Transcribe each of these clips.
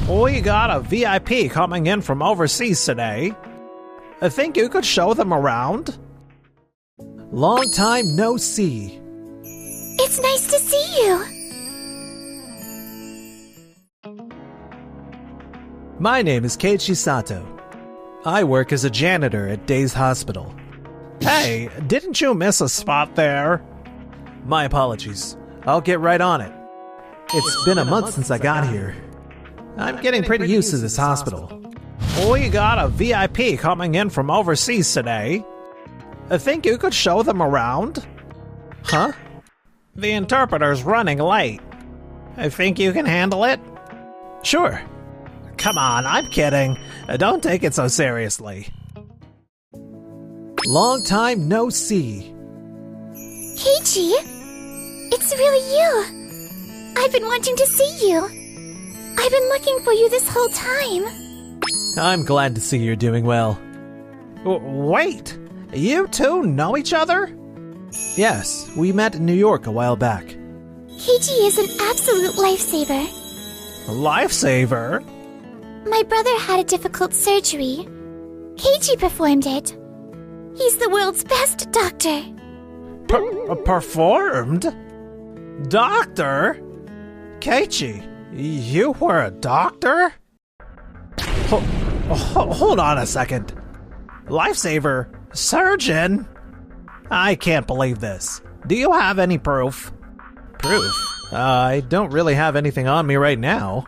We got a VIP coming in from overseas today. I think you could show them around? Long time no see. It's nice to see you. My name is Keiichi Sato. I work as a janitor at Day's Hospital. Hey, didn't you miss a spot there? My apologies. I'll get right on it. It's been a month since I got here. I'm getting pretty used to this hospital. We got a VIP coming in from overseas today. I think you could show them around? Huh? The interpreter's running late. I think you can handle it? Sure. Come on, I'm kidding. Don't take it so seriously. Long time no see. Keiichi, it's really you. I've been wanting to see you. I've been looking for you this whole time. I'm glad to see you're doing well. Wait, you two know each other? Yes, we met in New York a while back. Keiichi is an absolute lifesaver. Lifesaver? My brother had a difficult surgery. Keiichi performed it. He's the world's best doctor. Performed? Doctor? Keiichi, you were a doctor? Hold on a second. Lifesaver? Surgeon? I can't believe this. Do you have any proof? Proof? I don't really have anything on me right now.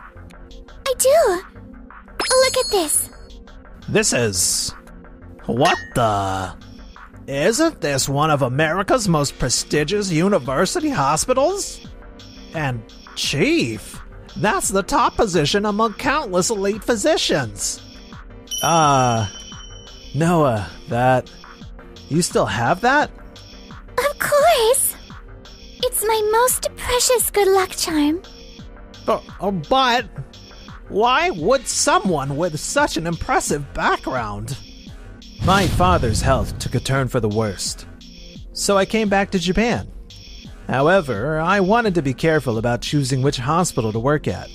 I do. Look at this. This is... What the... Isn't this one of America's most prestigious university hospitals? And chief, that's the top position among countless elite physicians. Noah, that... You still have that? Of course. It's my most precious good luck charm. But why would someone with such an impressive background? My father's health took a turn for the worst, so I came back to Japan. However, I wanted to be careful about choosing which hospital to work at.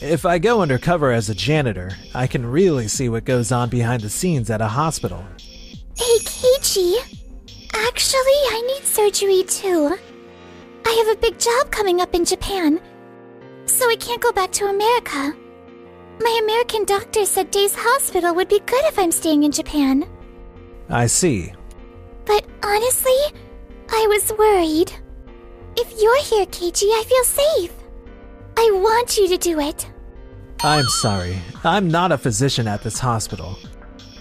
If I go undercover as a janitor, I can really see what goes on behind the scenes at a hospital. Hey, Keiichi. Actually, I need surgery too. I have a big job coming up in Japan, so I can't go back to America. My American doctor said Day's Hospital would be good if I'm staying in Japan. I see. But honestly, I was worried. If you're here, Keiichi, I feel safe. I want you to do it. I'm sorry. I'm not a physician at this hospital.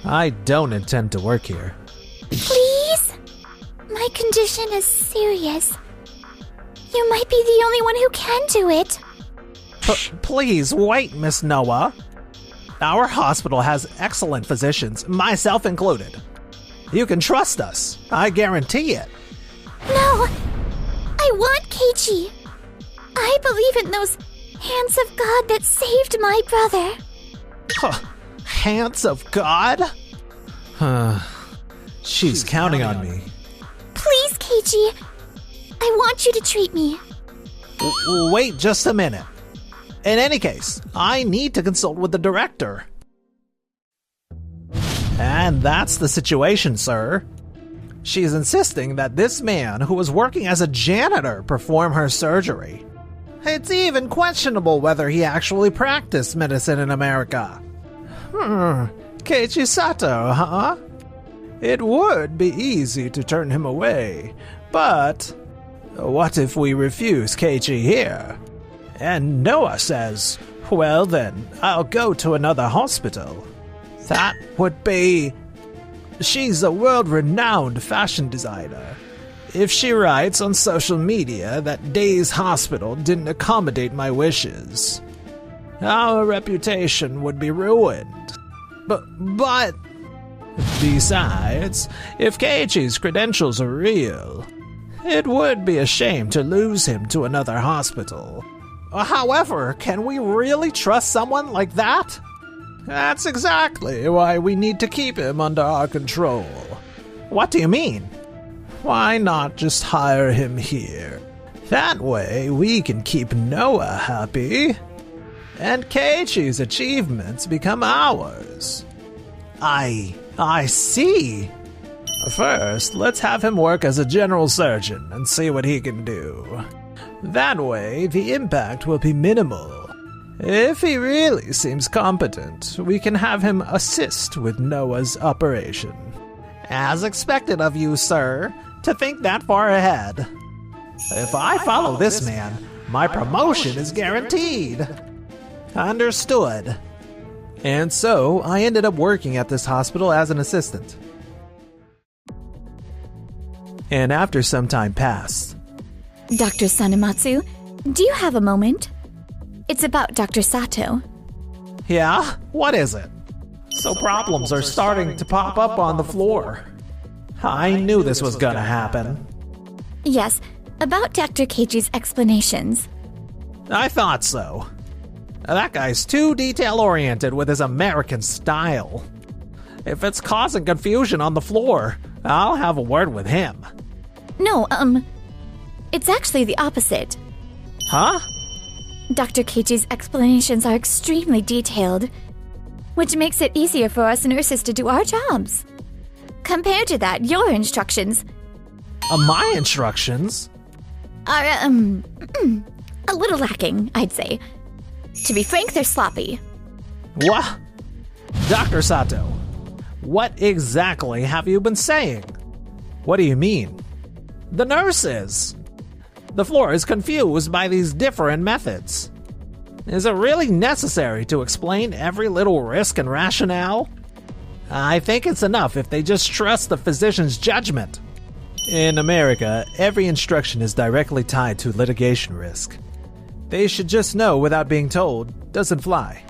I don't intend to work here. Please? My condition is serious. You might be the only one who can do it. Please wait, Miss Noah. Our hospital has excellent physicians, myself included. You can trust us. I guarantee it. No! I want Keiichi. I believe in those hands of God that saved my brother. Hands of God? She's counting on me. Please, Keiichi. I want you to treat me. Wait just a minute. In any case, I need to consult with the director. And that's the situation, sir. She's insisting that this man, who was working as a janitor, perform her surgery. It's even questionable whether he actually practiced medicine in America. Keiichi Sato, huh? It would be easy to turn him away, but what if we refuse Keiichi here? And Noah says, well then, I'll go to another hospital. That would be... She's a world-renowned fashion designer. If she writes on social media that Day's Hospital didn't accommodate my wishes, our reputation would be ruined. But... Besides, if Keiichi's credentials are real, it would be a shame to lose him to another hospital. However, can we really trust someone like that? That's exactly why we need to keep him under our control. What do you mean? Why not just hire him here? That way we can keep Noah happy. and Keiichi's achievements become ours. I see. First, let's have him work as a general surgeon and see what he can do. That way, the impact will be minimal. If he really seems competent, we can have him assist with Noah's operation. As expected of you, sir, to think that far ahead. If I follow this man, my promotion is guaranteed. Understood. And so, I ended up working at this hospital as an assistant. And after some time passed. Dr. Sanematsu, do you have a moment? It's about Dr. Sato. Yeah? What is it? So problems are starting to pop up on the floor. I knew this was gonna happen. Yes, about Dr. Keiichi's explanations. I thought so. That guy's too detail-oriented with his American style. If it's causing confusion on the floor, I'll have a word with him. No, it's actually the opposite. Huh? Dr. Keiichi's explanations are extremely detailed, which makes it easier for us nurses to do our jobs. Compared to that, your instructions... My instructions? Are, a little lacking, I'd say. To be frank, they're sloppy. What? Dr. Sato, what exactly have you been saying? What do you mean? The nurses. The floor is confused by these different methods. Is it really necessary to explain every little risk and rationale? I think it's enough if they just trust the physician's judgment. In America, every instruction is directly tied to litigation risk. They should just know without being told doesn't fly.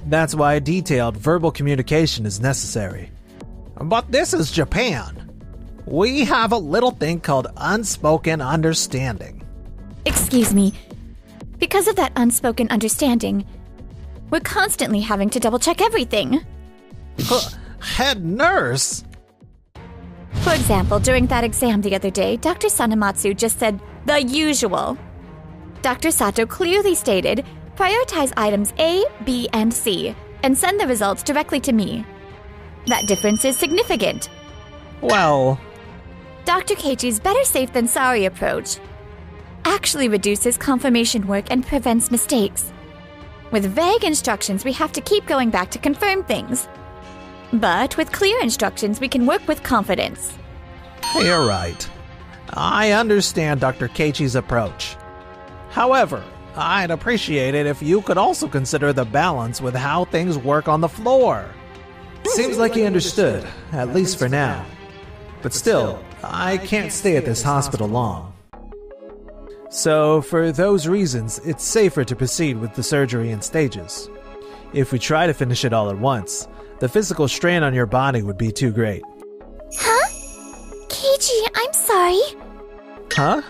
That's why detailed verbal communication is necessary. But this is Japan. We have a little thing called unspoken understanding. Excuse me. Because of that unspoken understanding, we're constantly having to double-check everything. Head nurse? For example, during that exam the other day, Dr. Sanematsu just said, the usual. Dr. Sato clearly stated, prioritize items A, B, and C, and send the results directly to me. That difference is significant. Well... Dr. Keiichi's better safe than sorry approach actually reduces confirmation work and prevents mistakes. With vague instructions, we have to keep going back to confirm things. But with clear instructions, we can work with confidence. You're right. I understand Dr. Keiichi's approach. However, I'd appreciate it if you could also consider the balance with how things work on the floor. Seems like he understood, at least for now. But still, I can't stay at this hospital long. So, for those reasons, it's safer to proceed with the surgery in stages. If we try to finish it all at once, the physical strain on your body would be too great. Huh? Keiichi, I'm sorry. Huh?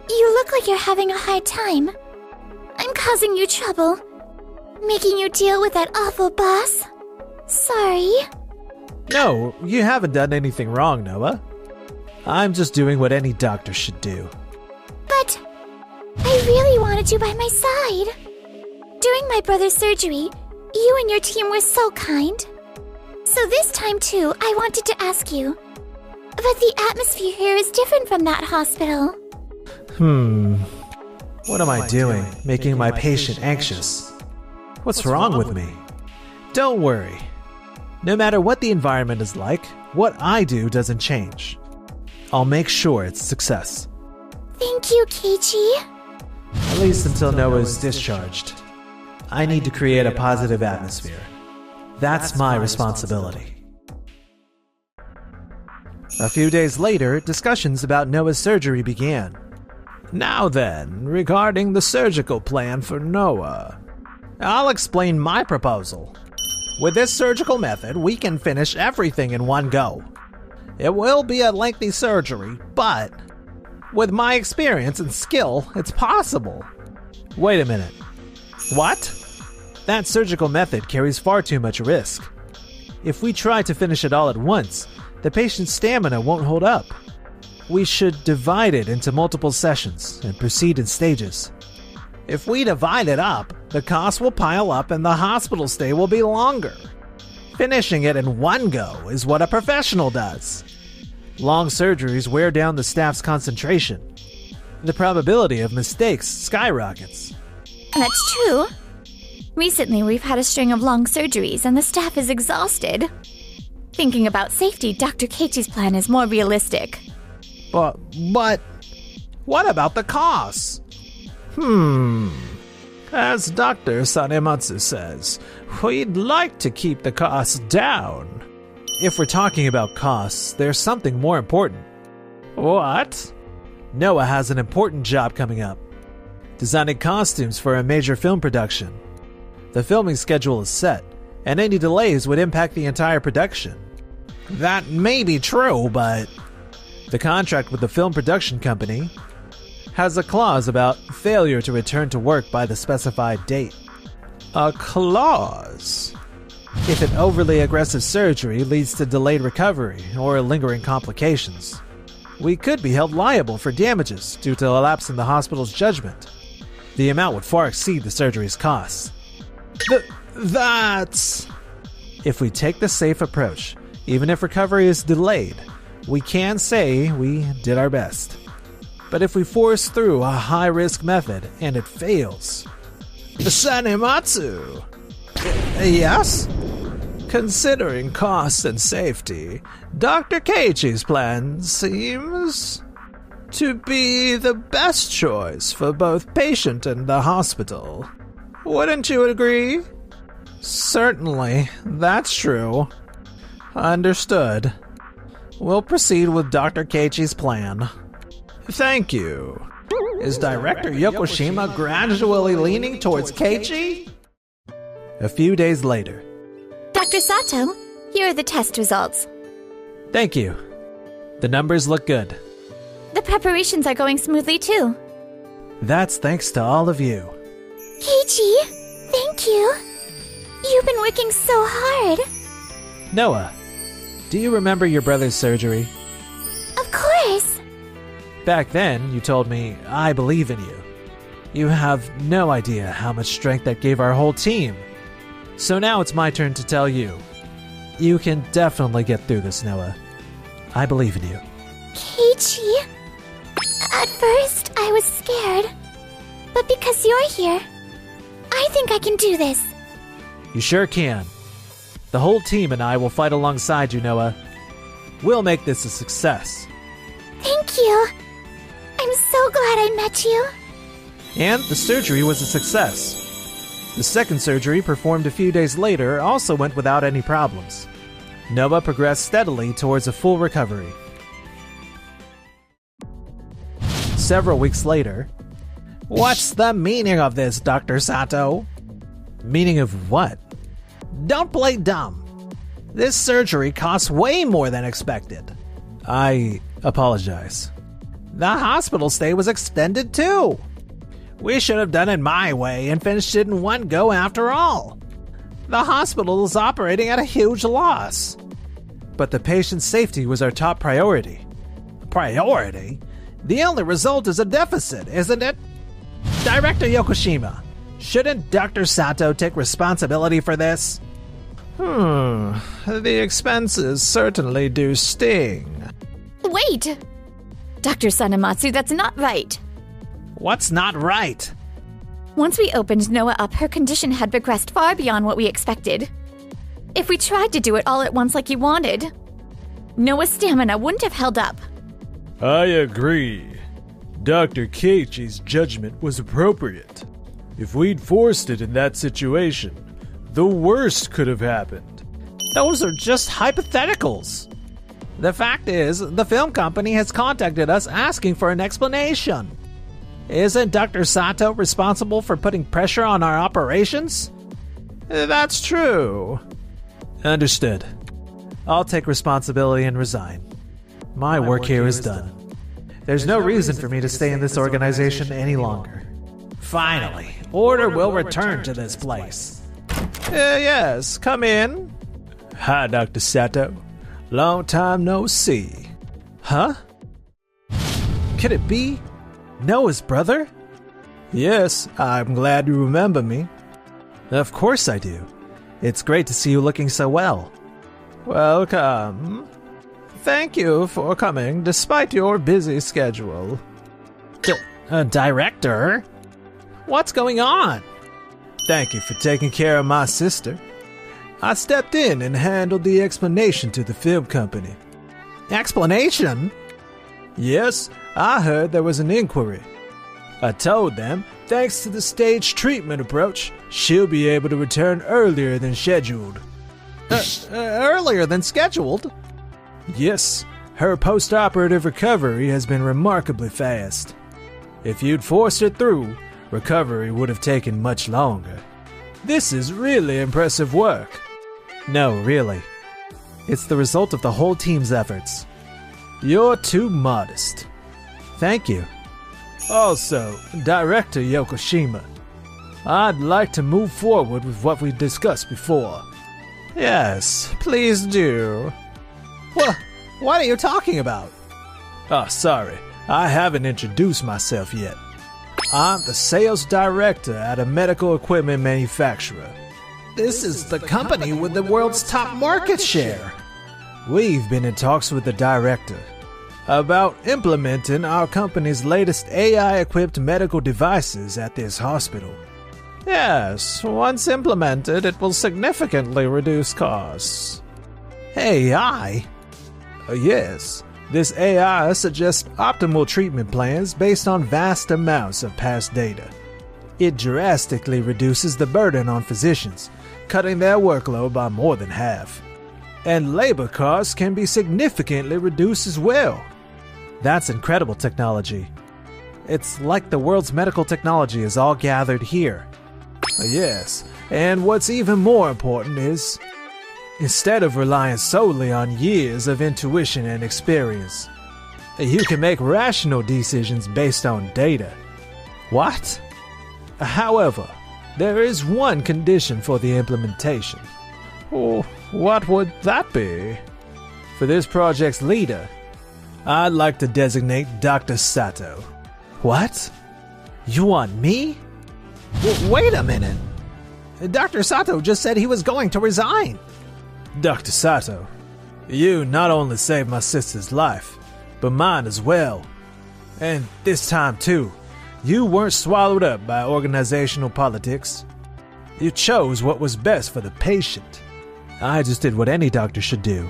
You look like you're having a hard time. I'm causing you trouble. Making you deal with that awful boss. Sorry. No, you haven't done anything wrong, Noah. I'm just doing what any doctor should do. But I really wanted you by my side. During my brother's surgery, you and your team were so kind. So this time too, I wanted to ask you. But the atmosphere here is different from that hospital. What am I doing, making my patient anxious? What's wrong with me? Don't worry. No matter what the environment is like, what I do doesn't change. I'll make sure it's a success. Thank you, Keiichi. At least until Noah is discharged. I need to create a positive atmosphere. That's my responsibility. A few days later, discussions about Noah's surgery began. Now then, regarding the surgical plan for Noah, I'll explain my proposal. With this surgical method, we can finish everything in one go. It will be a lengthy surgery, but with my experience and skill, it's possible. Wait a minute. What? That surgical method carries far too much risk. If we try to finish it all at once, the patient's stamina won't hold up. We should divide it into multiple sessions and proceed in stages. If we divide it up, The costs will pile up and the hospital stay will be longer. Finishing it in one go is what a professional does. Long surgeries wear down the staff's concentration. The probability of mistakes skyrockets. That's true. Recently, we've had a string of long surgeries and the staff is exhausted. Thinking about safety, Dr. Keiichi's plan is more realistic. But what about the costs? As Dr. Sanematsu says, we'd like to keep the costs down. If we're talking about costs, there's something more important. What? Noah has an important job coming up. Designing costumes for a major film production. The filming schedule is set, and any delays would impact the entire production. That may be true, but the contract with the film production company has a clause about failure to return to work by the specified date. A clause? If an overly aggressive surgery leads to delayed recovery or lingering complications, we could be held liable for damages due to a lapse in the hospital's judgment. The amount would far exceed the surgery's costs. That's... If we take the safe approach, even if recovery is delayed, we can say we did our best. But if we force through a high-risk method and it fails... Sanematsu! Yes? Considering costs and safety, Dr. Keiichi's plan seems to be the best choice for both patient and the hospital. Wouldn't you agree? Certainly, that's true. Understood. We'll proceed with Dr. Keiichi's plan. Thank you. Is Director Yokoshima gradually leaning towards Keiichi? A few days later. Dr. Sato, here are the test results. Thank you. The numbers look good. The preparations are going smoothly too. That's thanks to all of you. Keiichi, thank you. You've been working so hard. Noah, do you remember your brother's surgery? Of course. Back then, you told me, I believe in you. You have no idea how much strength that gave our whole team. So now it's my turn to tell you. You can definitely get through this, Noah. I believe in you. Keiichi, at first I was scared, but because you're here, I think I can do this. You sure can. The whole team and I will fight alongside you, Noah. We'll make this a success. Thank you. I'm so glad I met you. And the surgery was a success. The second surgery, performed a few days later, also went without any problems. Noah progressed steadily towards a full recovery. Several weeks later... What's the meaning of this, Dr. Sato? Meaning of what? Don't play dumb. This surgery costs way more than expected. I apologize. The hospital stay was extended too. We should have done it my way and finished it in one go after all. The hospital is operating at a huge loss. But the patient's safety was our top priority. Priority? The only result is a deficit, isn't it? Director Yokoshima, shouldn't Dr. Sato take responsibility for this? The expenses certainly do sting. Wait! Dr. Sanematsu, that's not right. What's not right? Once we opened Noah up, her condition had progressed far beyond what we expected. If we tried to do it all at once like you wanted, Noah's stamina wouldn't have held up. I agree. Dr. Keiichi's judgment was appropriate. If we'd forced it in that situation, the worst could have happened. Those are just hypotheticals. The fact is, the film company has contacted us asking for an explanation. Isn't Dr. Sato responsible for putting pressure on our operations? That's true. Understood. I'll take responsibility and resign. My work here is done. There's no reason for me to stay in this organization any longer. Finally, order will return to this place. Yes, come in. Hi, Dr. Sato. Long time no see. Huh? Could it be Noah's brother? Yes, I'm glad you remember me. Of course I do. It's great to see you looking so well. Welcome. Thank you for coming despite your busy schedule. Director? What's going on? Thank you for taking care of my sister. I stepped in and handled the explanation to the film company. Explanation? Yes, I heard there was an inquiry. I told them, thanks to the staged treatment approach, she'll be able to return earlier than scheduled. Earlier than scheduled? Yes, her post-operative recovery has been remarkably fast. If you'd forced it through, recovery would have taken much longer. This is really impressive work. No, really. It's the result of the whole team's efforts. You're too modest. Thank you. Also, Director Yokoshima, I'd like to move forward with what we discussed before. Yes, please do. What are you talking about? Oh, sorry. I haven't introduced myself yet. I'm the sales director at a medical equipment manufacturer. This is the company with the world's top market share. We've been in talks with the director about implementing our company's latest AI-equipped medical devices at this hospital. Yes, once implemented, it will significantly reduce costs. AI? Yes. This AI suggests optimal treatment plans based on vast amounts of past data. It drastically reduces the burden on physicians, cutting their workload by more than half. And labor costs can be significantly reduced as well. That's incredible technology. It's like the world's medical technology is all gathered here. Yes, and what's even more important is, instead of relying solely on years of intuition and experience, you can make rational decisions based on data. What? However, there is one condition for the implementation. Oh, what would that be? For this project's leader, I'd like to designate Dr. Sato. What? You want me? Wait a minute. Dr. Sato just said he was going to resign. Dr. Sato, you not only saved my sister's life, but mine as well. And this time too, you weren't swallowed up by organizational politics. You chose what was best for the patient. I just did what any doctor should do.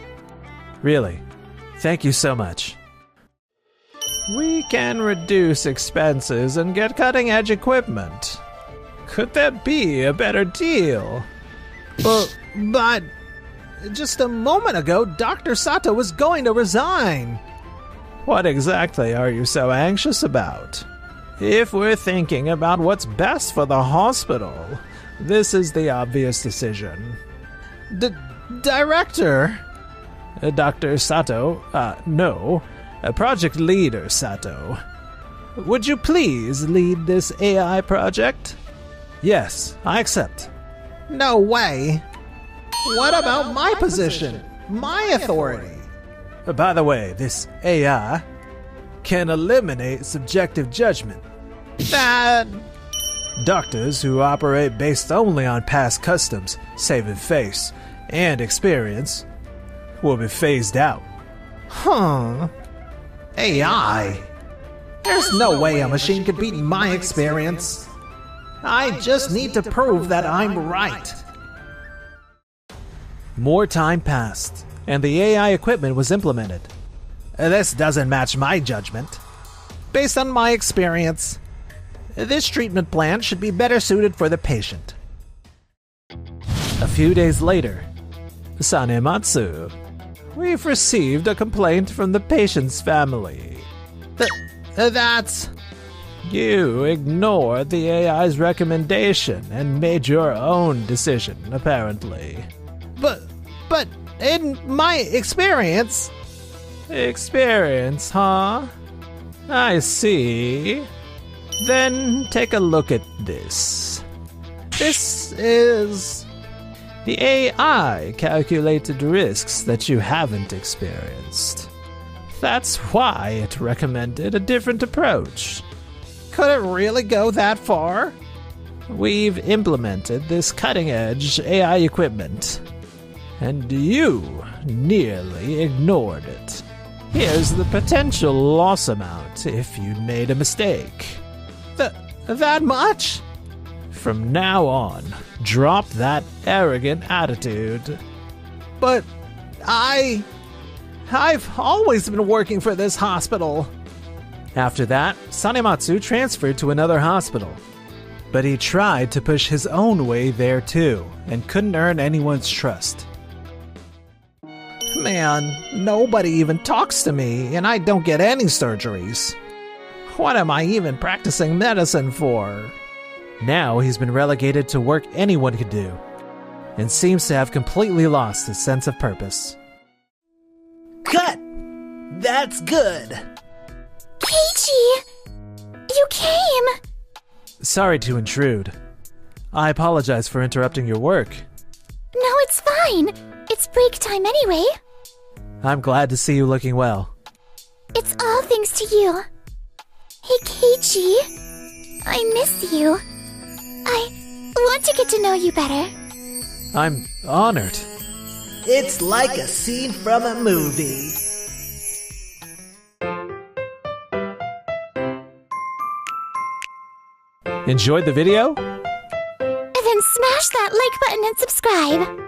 Really, thank you so much. We can reduce expenses and get cutting-edge equipment. Could there be a better deal? But just a moment ago, Dr. Sato was going to resign. What exactly are you so anxious about? If we're thinking about what's best for the hospital, this is the obvious decision. Director? Dr. Sato, no. Project Leader Sato. Would you please lead this AI project? Yes, I accept. No way. What about my position? My authority? By the way, this AI can eliminate subjective judgment. Doctors who operate based only on past customs, saving face, and experience will be phased out. Huh. AI? There's no way a machine could beat my experience. I just need to prove that I'm right. More time passed, and the AI equipment was implemented. This doesn't match my judgment. Based on my experience, this treatment plan should be better suited for the patient. A few days later, Sanematsu, we've received a complaint from the patient's family. That's... You ignored the AI's recommendation and made your own decision, apparently. But in my experience... Experience, huh? I see. Then take a look at this. This is... The AI calculated risks that you haven't experienced. That's why it recommended a different approach. Could it really go that far? We've implemented this cutting-edge AI equipment, and you nearly ignored it. Here's the potential loss amount if you made a mistake. That much? From now on, drop that arrogant attitude. But I've always been working for this hospital. After that, Sanematsu transferred to another hospital. But he tried to push his own way there too, and couldn't earn anyone's trust. Man, nobody even talks to me, and I don't get any surgeries. What am I even practicing medicine for? Now he's been relegated to work anyone could do, and seems to have completely lost his sense of purpose. Cut! That's good! Keiichi! You came! Sorry to intrude. I apologize for interrupting your work. No, it's fine. It's break time anyway. I'm glad to see you looking well. It's all thanks to you. Hey, Keiichi. I miss you. I want to get to know you better. I'm honored. It's like a scene from a movie. Enjoyed the video? And then smash that like button and subscribe.